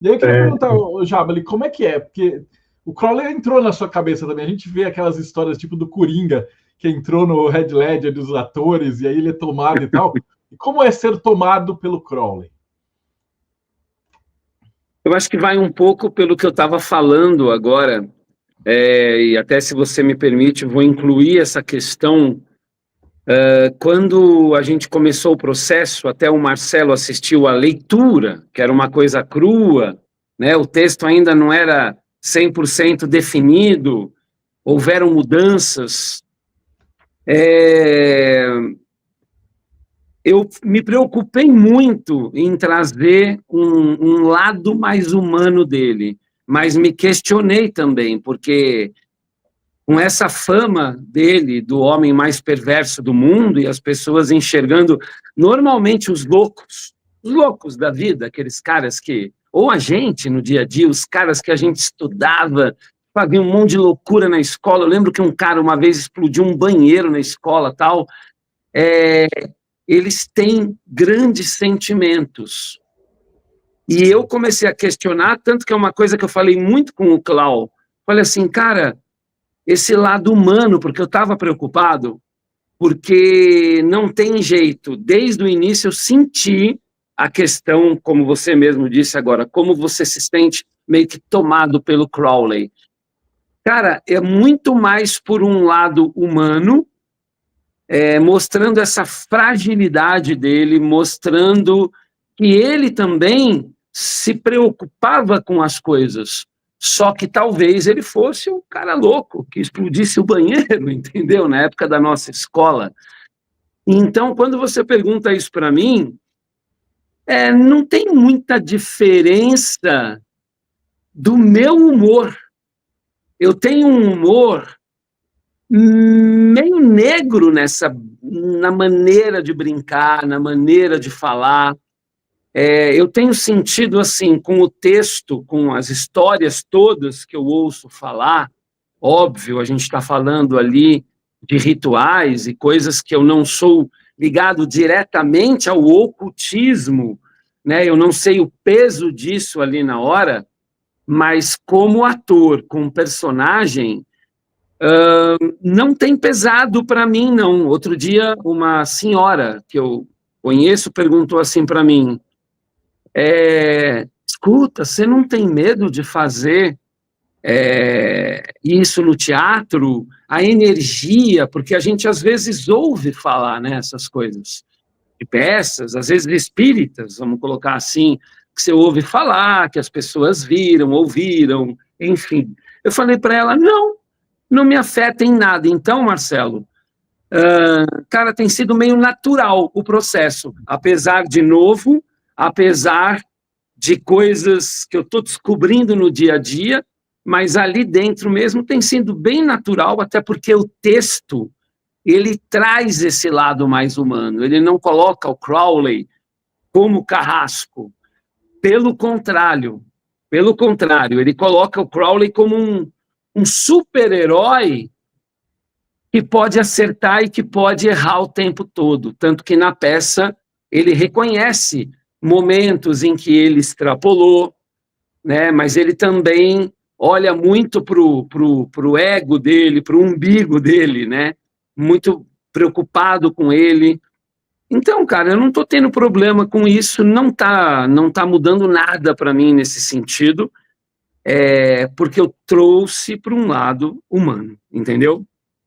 E aí eu queria perguntar, ô, Jabali, como é que é? Porque o Crowley entrou na sua cabeça também. A gente vê aquelas histórias tipo do Coringa, que entrou no Red Ledger dos atores, e aí ele é tomado e tal. E como é ser tomado pelo Crowley? Eu acho que vai um pouco pelo que eu estava falando agora, e até se você me permite, eu vou incluir essa questão. Quando a gente começou o processo, até o Marcelo assistiu à leitura, que era uma coisa crua, né? O texto ainda não era 100% definido, houveram mudanças. Eu me preocupei muito em trazer um lado mais humano dele, mas me questionei também, porque com essa fama dele, do homem mais perverso do mundo, e as pessoas enxergando, normalmente os loucos da vida, aqueles caras que, ou a gente no dia a dia, os caras que a gente estudava, fazia um monte de loucura na escola. Eu lembro que um cara uma vez explodiu um banheiro na escola, tal. Eles têm grandes sentimentos. E eu comecei a questionar, tanto que é uma coisa que eu falei muito com o Clau. Falei assim, cara, esse lado humano, porque eu estava preocupado, porque não tem jeito. Desde o início eu senti a questão, como você mesmo disse agora, como você se sente meio que tomado pelo Crowley. Cara, é muito mais por um lado humano, mostrando essa fragilidade dele, mostrando que ele também se preocupava com as coisas, só que talvez ele fosse um cara louco, que explodisse o banheiro, entendeu? Na época da nossa escola. Então, quando você pergunta isso para mim, não tem muita diferença do meu humor. Eu tenho um humor meio negro na maneira de brincar, na maneira de falar. Eu tenho sentido, assim, com o texto, com as histórias todas que eu ouço falar, óbvio, a gente está falando ali de rituais e coisas que eu não sou ligado diretamente ao ocultismo, né? Eu não sei o peso disso ali na hora, mas como ator, como personagem, não tem pesado para mim, não. Outro dia, uma senhora que eu conheço perguntou assim para mim, escuta, você não tem medo de fazer isso no teatro? A energia, porque a gente às vezes ouve falar, né, essas coisas, de peças, às vezes espíritas, vamos colocar assim, que você ouve falar, que as pessoas viram, ouviram, enfim. Eu falei para ela, não me afeta em nada. Então, Marcelo, cara, tem sido meio natural o processo, apesar de novo, apesar de coisas que eu estou descobrindo no dia a dia, mas ali dentro mesmo tem sido bem natural, até porque o texto, ele traz esse lado mais humano, ele não coloca o Crowley como carrasco, pelo contrário, ele coloca o Crowley como um super-herói que pode acertar e que pode errar o tempo todo, tanto que na peça ele reconhece momentos em que ele extrapolou, né? Mas ele também olha muito pro ego dele, pro umbigo dele, né? Muito preocupado com ele. Então, cara, eu não estou tendo problema com isso, não tá mudando nada para mim nesse sentido, porque eu trouxe para um lado humano, entendeu?